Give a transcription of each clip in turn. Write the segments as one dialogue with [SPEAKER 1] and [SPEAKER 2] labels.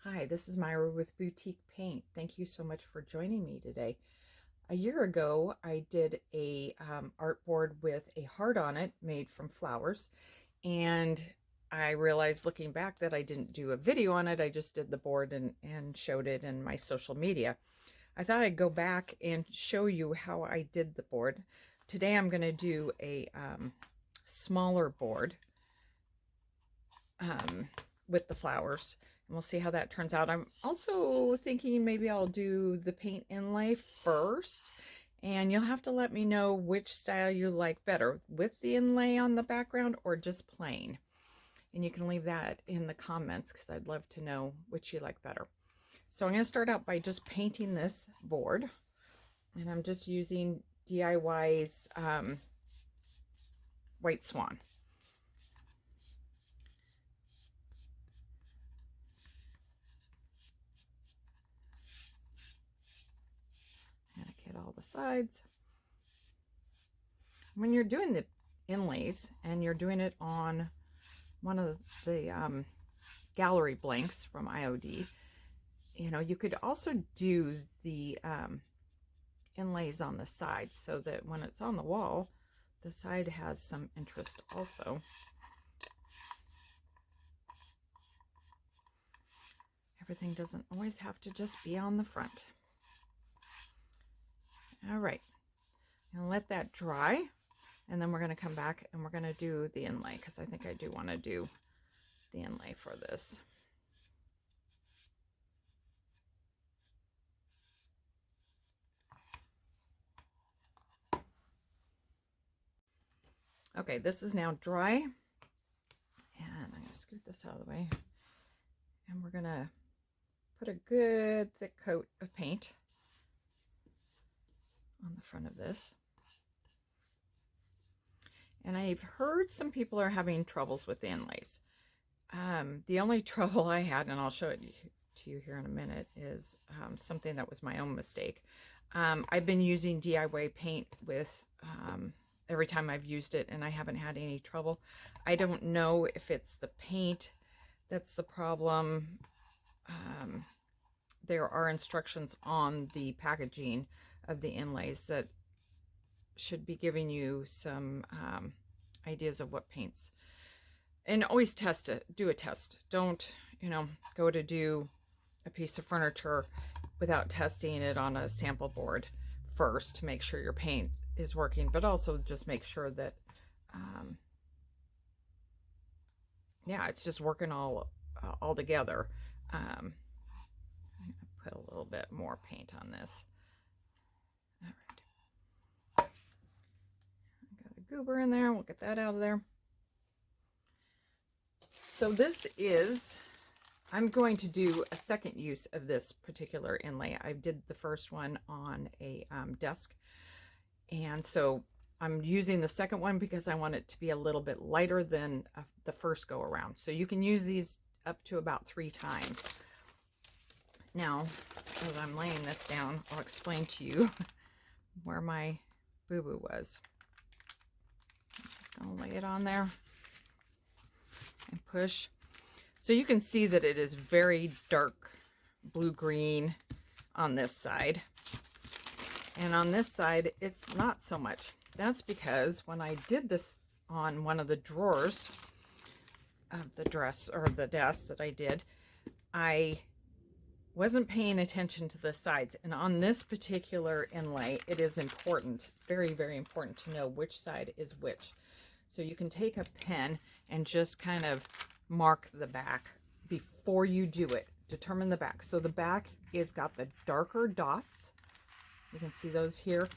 [SPEAKER 1] Hi, this is Myra with Boutique Paint. Thank you so much for joining me today. A year ago, I did a art board with a heart on it made from flowers, and I realized looking back that I didn't do a video on it. I just did the board and showed it in my social media. I thought I'd go back and show you how I did the board. Today I'm going to do a smaller board with the flowers, and we'll see how that turns out. I'm also thinking maybe I'll do the paint inlay first, and you'll have to let me know which style you like better, with the inlay on the background or just plain. And you can leave that in the comments because I'd love to know which you like better. So I'm going to start out by just painting this board, and I'm just using DIY's White Swan. And I get all the sides. When you're doing the inlays and you're doing it on one of the gallery blanks from IOD, you could also do the inlays on the side so that when it's on the wall, the side has some interest also. Everything doesn't always have to just be on the front. All right, and let that dry, and then we're going to come back and we're going to do the inlay, because I think I do want to do the inlay for this. Okay, this is now dry, and I'm going to scoot this out of the way, and we're going to put a good thick coat of paint on the front of this. And I've heard some people are having troubles with the inlays. The only trouble I had, and I'll show it to you here in a minute, is something that was my own mistake. I've been using DIY paint with every time I've used it, and I haven't had any trouble. I don't know if it's the paint that's the problem. There are instructions on the packaging of the inlays that should be giving you some ideas of what paints. And always test it. Do a test. Don't, go to do a piece of furniture without testing it on a sample board first to make sure your paint is working, but also just make sure that yeah, it's just working all together. I'm gonna put a little bit more paint on this. All right, I got a goober in there. We'll get that out of there. So this is, I'm going to do a second use of this particular inlay. I did the first one on a desk, and so I'm using the second one because I want it to be a little bit lighter than the first go around. So you can use these up to about 3 times. Now, as I'm laying this down, I'll explain to you where my boo-boo was. I'm just gonna lay it on there and push. So you can see that it is very dark blue-green on this side. And on this side, it's not so much. That's because when I did this on one of the drawers of the dress or the desk that I did, I wasn't paying attention to the sides. And on this particular inlay, it is important, very, very important to know which side is which. So you can take a pen and just kind of mark the back before you do it. Determine the back. So the back is got the darker dots. You can see those here.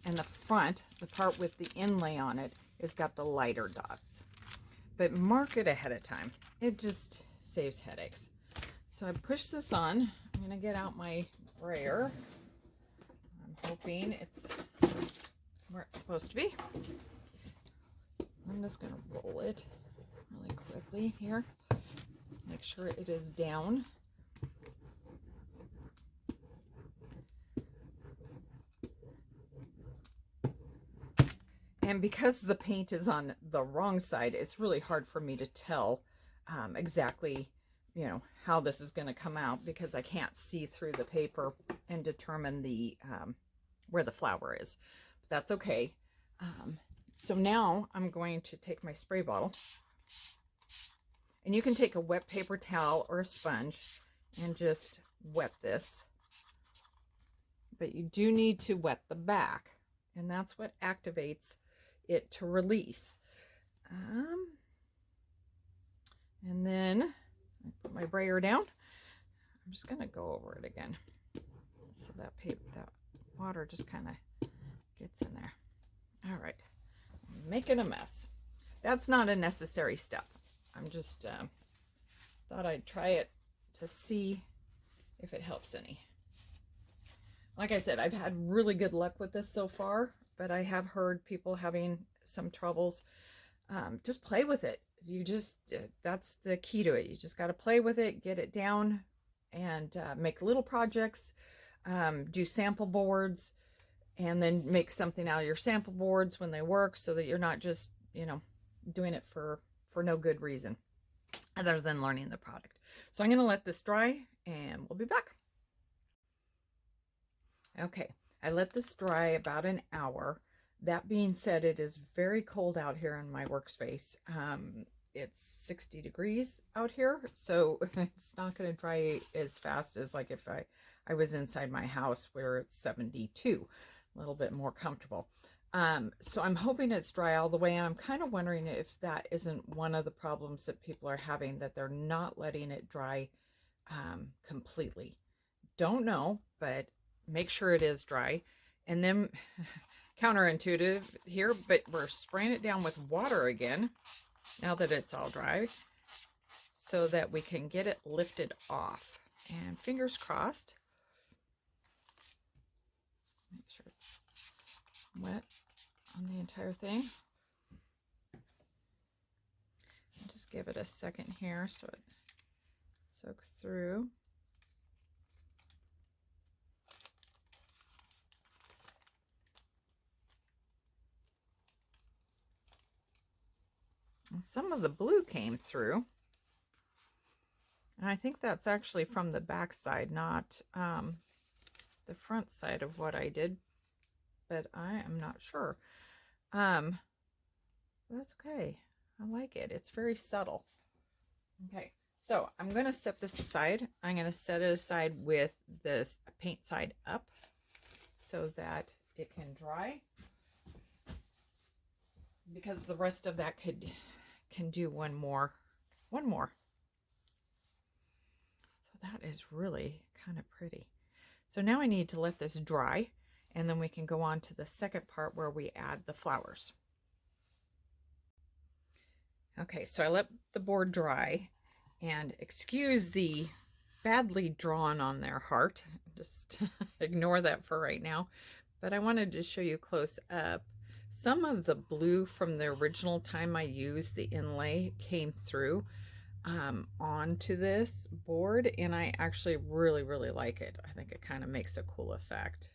[SPEAKER 1] And the front, the part with the inlay on it, is got the lighter dots. But mark it ahead of time. It just saves headaches. So I push this on. I'm going to get out my brayer. I'm hoping it's where it's supposed to be. I'm just going to roll it really quickly here. Make sure it is down. And because the paint is on the wrong side, it's really hard for me to tell exactly, you know, how this is going to come out because I can't see through the paper and determine the where the flower is. But that's okay. So now I'm going to take my spray bottle, and you can take a wet paper towel or a sponge and just wet this. But you do need to wet the back, and that's what activates it to release. And then I put my brayer down. I'm just going to go over it again so that that water just kind of gets in there. All right, I'm making a mess. That's not a necessary step. I'm just thought I'd try it to see if it helps any. Like I said, I've had really good luck with this so far, but I have heard people having some troubles. Just play with it. You just, that's the key to it. You just got to play with it, get it down, and make little projects, do sample boards, and then make something out of your sample boards when they work, so that you're not just, you know, doing it for no good reason other than learning the product. So I'm going to let this dry and we'll be back. Okay, I let this dry about an hour. That being said, it is very cold out here in my workspace. It's 60 degrees out here, so it's not going to dry as fast as like if I was inside my house where it's 72, a little bit more comfortable. So I'm hoping it's dry all the way, and I'm kind of wondering if that isn't one of the problems that people are having, that they're not letting it dry completely. Don't know, but make sure it is dry. And then counterintuitive here, but we're spraying it down with water again now that it's all dry, so that we can get it lifted off. And fingers crossed. Make sure it's wet on the entire thing. I'll just give it a second here so it soaks through. And some of the blue came through. And I think that's actually from the back side, not the front side of what I did, but I am not sure. That's okay. I like it. It's very subtle. Okay, so I'm going to set this aside. I'm going to set it aside with this paint side up so that it can dry, because the rest of that can do one more. So that is really kind of pretty. So now I need to let this dry, and then we can go on to the second part where we add the flowers. Okay, so I let the board dry, and excuse the badly drawn on their heart. Just ignore that for right now. But I wanted to show you close up. Some of the blue from the original time I used the inlay came through onto this board, and I actually really like it. I think it kind of makes a cool effect.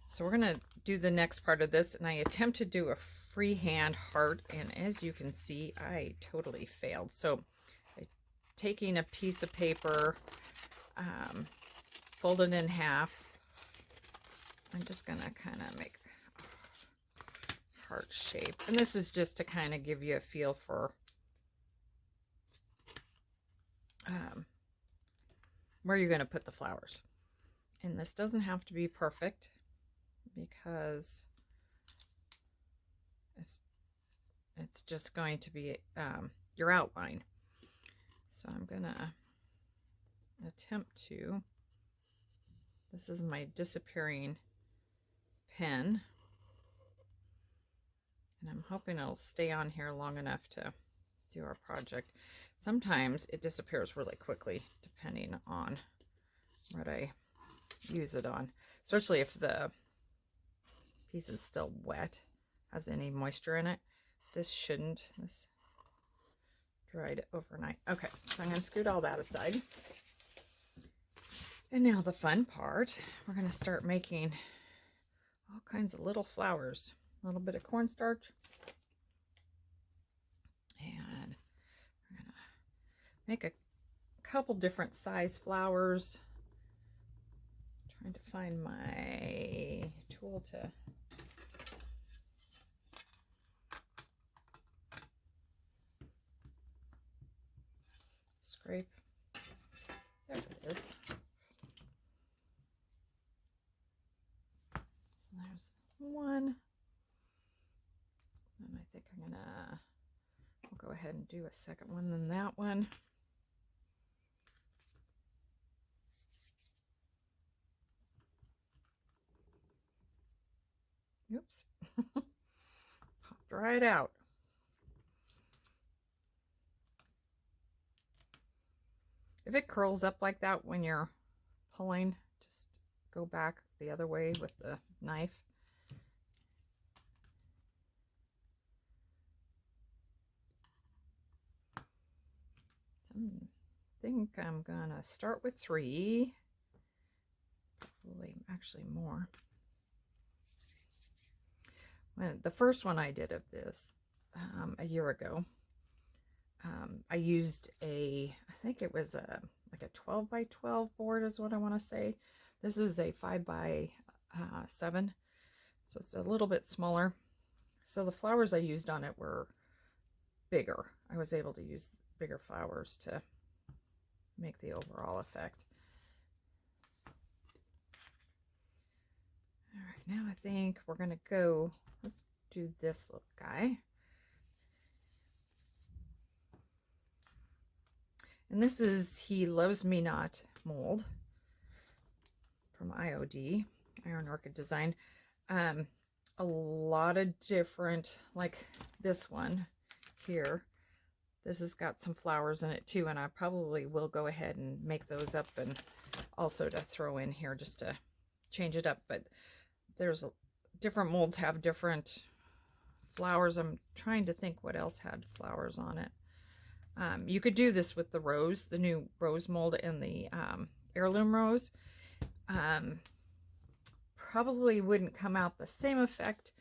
[SPEAKER 1] So we're going to do the next part of this, and I attempt to do a freehand heart, and as you can see, I totally failed. So taking a piece of paper, fold it in half. I'm just going to kind of make a heart shape, and this is just to kind of give you a feel for where you're going to put the flowers. And this doesn't have to be perfect, because it's just going to be your outline. So I'm gonna attempt to, this is my disappearing pen, and I'm hoping it'll stay on here long enough to do our project. Sometimes it disappears really quickly depending on what I use it on, especially if the piece is still wet, has any moisture in it. This shouldn't. This dried overnight. Okay, so I'm going to scoot all that aside. And now the fun part, we're going to start making all kinds of little flowers. A little bit of cornstarch. And we're going to make a couple different size flowers. Trying to find my tool to scrape. There it is. There's one. And I think I'll go ahead and do a second one than that one. Oops. Popped right out. If it curls up like that when you're pulling, just go back the other way with the knife. I think I'm gonna start with 3, probably actually more. The first one I did of this a year ago, I used I think it was like a 12 by 12 board is what I want to say. This is a 5 by 7, so it's a little bit smaller. So the flowers I used on it were bigger. I was able to use bigger flowers to make the overall effect. All right, now I think we're gonna go, let's do this little guy. And this is He Loves Me Not mold from IOD, Iron Orchid Design. A lot of different, like this one here. This has got some flowers in it too, and I probably will go ahead and make those up and also to throw in here just to change it up. But there's different molds have different flowers. I'm trying to think what else had flowers on it. You could do this with the rose, the new rose mold and the heirloom rose. Probably wouldn't come out the same effect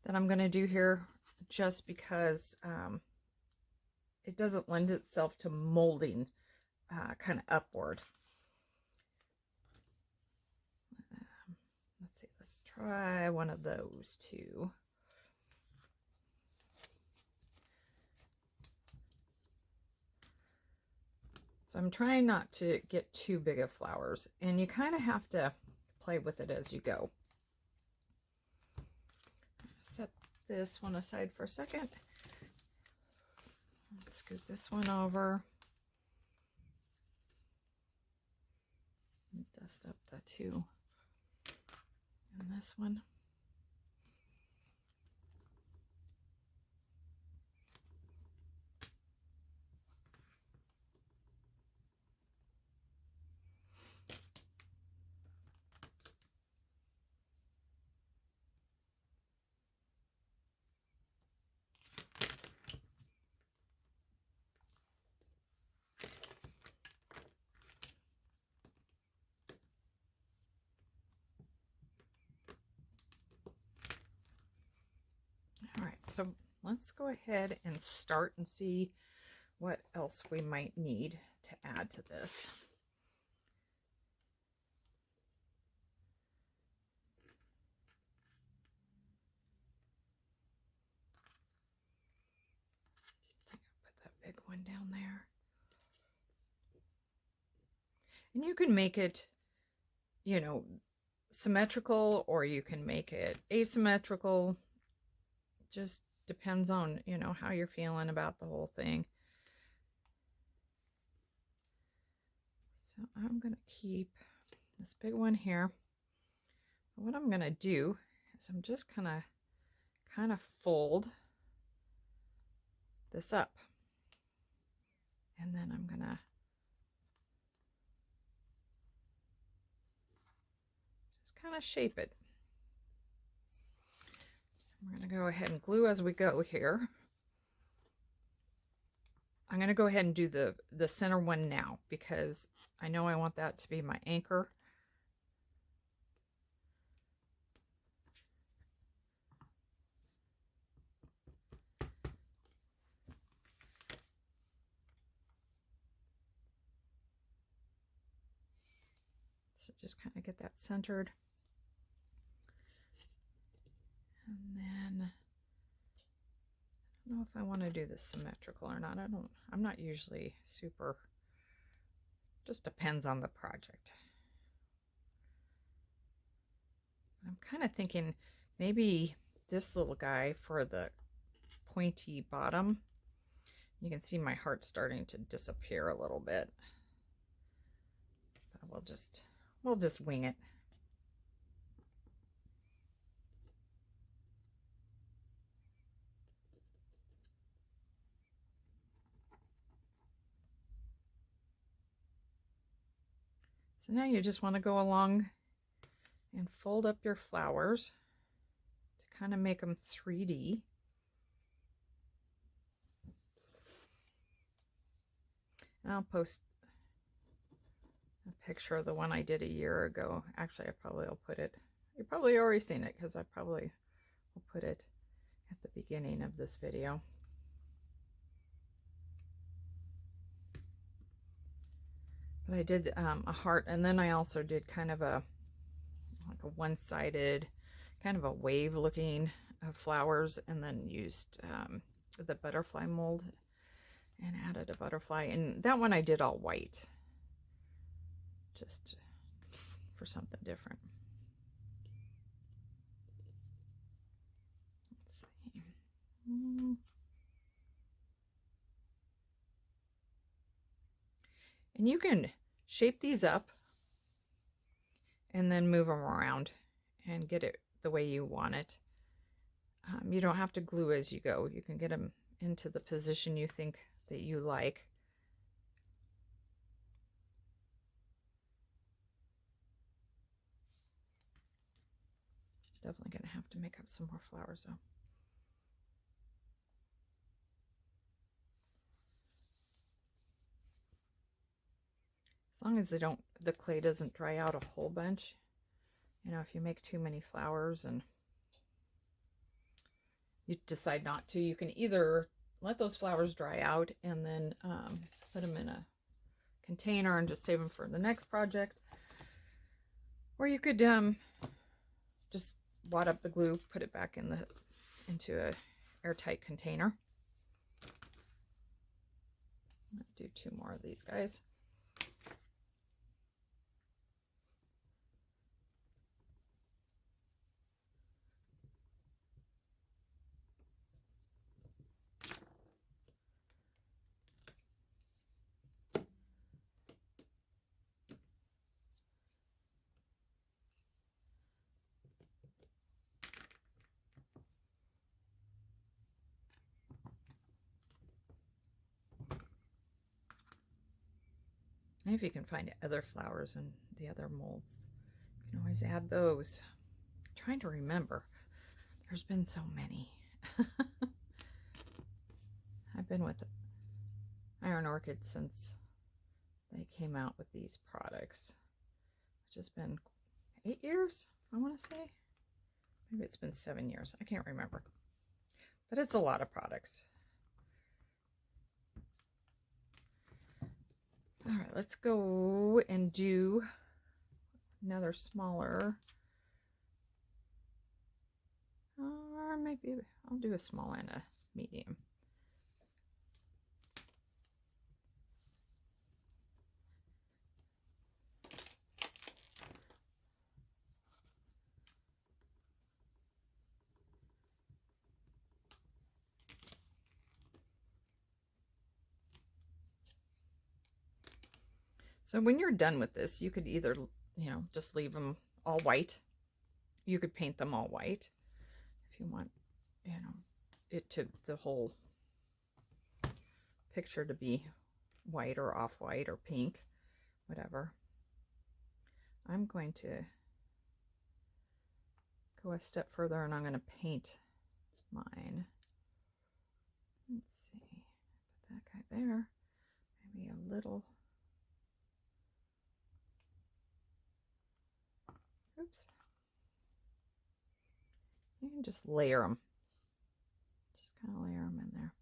[SPEAKER 1] that I'm going to do here, just because it doesn't lend itself to molding kind of upward. Let's see, let's try one of those two. So I'm trying not to get too big of flowers, and you kind of have to play with it as you go. Set this one aside for a second. Let's scoot this one over. Dust up the two. And this one. All right, so let's go ahead and start and see what else we might need to add to this. I think I'll put that big one down there. And you can make it, you know, symmetrical, or you can make it asymmetrical. Just depends on, you know, how you're feeling about the whole thing. So I'm going to keep this big one here. What I'm going to do is I'm just going to kind of fold this up. And then I'm going to just kind of shape it. We're going to go ahead and glue as we go here. I'm going to go ahead and do the center one now, because I know I want that to be my anchor. So just kind of get that centered. And then I don't know if I want to do this symmetrical or not. I'm not usually super, just depends on the project. I'm kind of thinking maybe this little guy for the pointy bottom. You can see my heart starting to disappear a little bit. But we'll just wing it. So now you just want to go along and fold up your flowers to kind of make them 3D. And I'll post a picture of the one I did a year ago. Actually, I probably will put it, you've probably already seen it because I probably will put it at the beginning of this video. But I did a heart, and then I also did kind of a like a one-sided kind of a wave looking of flowers, and then used the butterfly mold and added a butterfly. And that one I did all white, just for something different. Let's see. And you can shape these up and then move them around and get it the way you want it. You don't have to glue as you go. You can get them into the position you think that you like. Definitely going to have to make up some more flowers though. As long as the clay doesn't dry out a whole bunch. You know, if you make too many flowers and you decide not to, you can either let those flowers dry out and then put them in a container and just save them for the next project. Or you could just wad up the glue, put it back into a airtight container. I'll do 2 more of these guys. And if you can find other flowers in the other molds, you can always add those. I'm trying to remember. There's been so many. I've been with Iron Orchid since they came out with these products, which has been 8 years, I want to say. Maybe it's been 7 years. I can't remember. But it's a lot of products. All right, let's go and do another smaller. Or maybe I'll do a small and a medium. So when you're done with this, you could either, you know, just leave them all white. You could paint them all white if you want, you know, the whole picture to be white or off-white or pink, whatever. I'm going to go a step further and I'm going to paint mine. Let's see, put that guy there, maybe a little. Oops. You can just layer them. Just kind of layer them in there.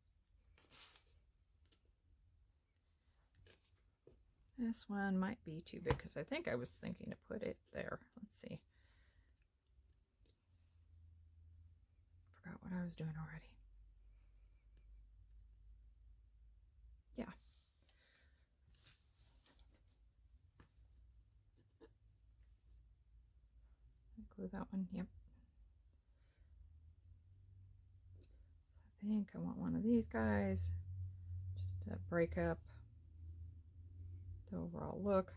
[SPEAKER 1] This one might be too big because I think I was thinking to put it there. Let's see. Forgot what I was doing already. Yeah. Glue that one. Yep. I think I want one of these guys just to break up the overall look.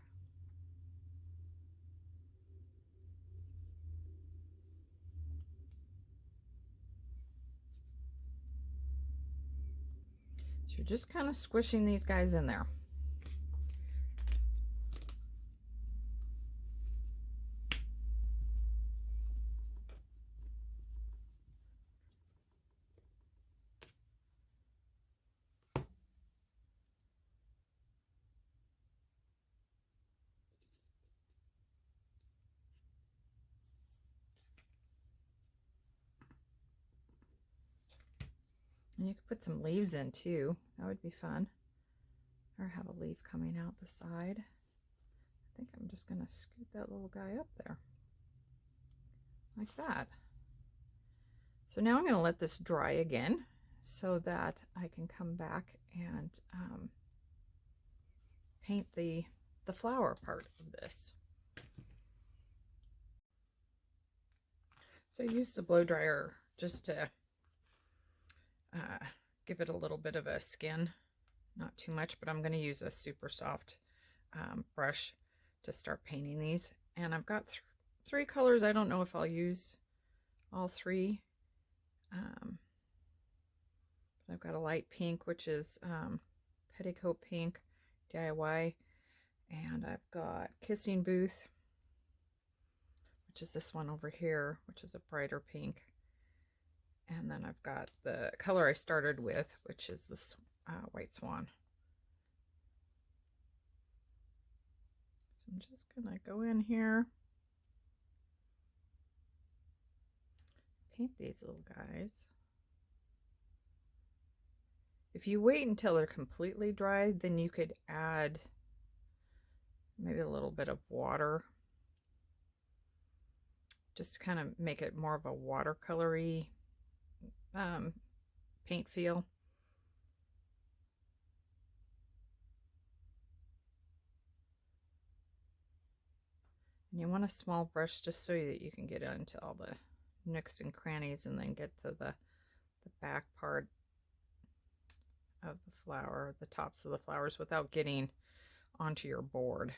[SPEAKER 1] So you're just kind of squishing these guys in there. And you could put some leaves in too. That would be fun. Or have a leaf coming out the side. I think I'm just going to scoot that little guy up there. Like that. So now I'm going to let this dry again so that I can come back and paint the flower part of this. So I used a blow dryer just to give it a little bit of a skin, not too much, but I'm going to use a super soft brush to start painting these. And I've got three colors. I don't know if I'll use all three. But I've got a light pink, which is petticoat pink, DIY, and I've got Kissing Booth, which is this one over here, which is a brighter pink. And then I've got the color I started with, which is this White Swan. So I'm just gonna go in here, paint these little guys. If you wait until they're completely dry, then you could add maybe a little bit of water, just to kind of make it more of a watercolory paint feel. And you want a small brush just so that you can get into all the nooks and crannies and then get to the back part of the flower, the tops of the flowers, without getting onto your board.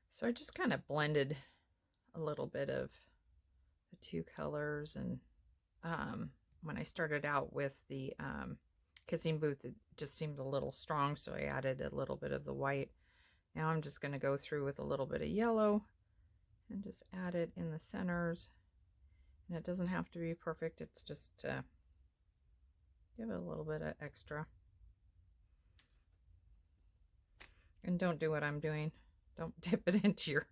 [SPEAKER 1] So I just kind of blended a little bit of the two colors, and when I started out with the Kissing Booth, it just seemed a little strong, so I added a little bit of the white. Now I'm just going to go through with a little bit of yellow and just add it in the centers. And it doesn't have to be perfect, it's just to give it a little bit of extra. And don't do what I'm doing. Don't dip it into your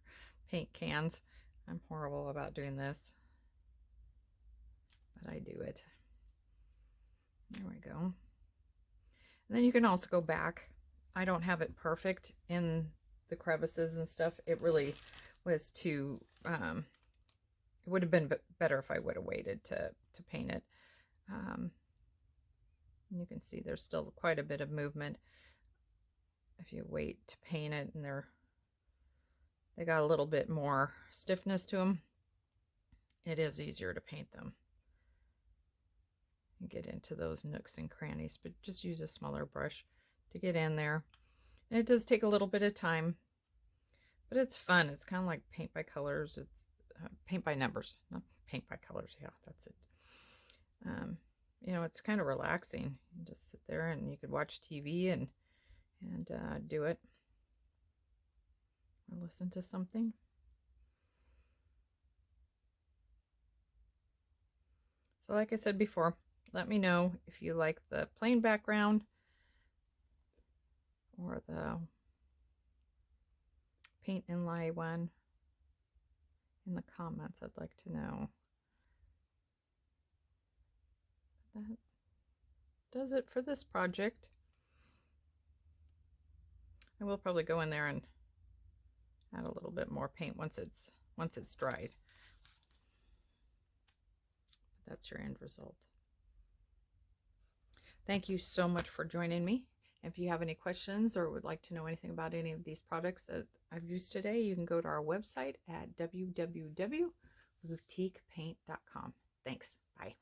[SPEAKER 1] paint cans. I'm horrible about doing this. but I do it. There we go. And then you can also go back. I don't have it perfect in the crevices and stuff. It really was too, it would have been better if I would have waited to paint it. You can see there's still quite a bit of movement if you wait to paint it, and they got a little bit more stiffness to them. It is easier to paint them and get into those nooks and crannies, but just use a smaller brush to get in there. And it does take a little bit of time, but it's fun. It's kind of like paint by colors. It's paint by numbers, not paint by colors. Yeah, that's it. You know, it's kind of relaxing. You just sit there and you could watch TV and do it, or listen to something. So like I said before, let me know if you like the plain background or the paint inlay one in the comments. I'd like to know. That does it for this project. I will probably go in there and add a little bit more paint once it's dried. That's your end result. Thank you so much for joining me. If you have any questions or would like to know anything about any of these products that I've used today, you can go to our website at www.boutiquepaint.com. Thanks. Bye.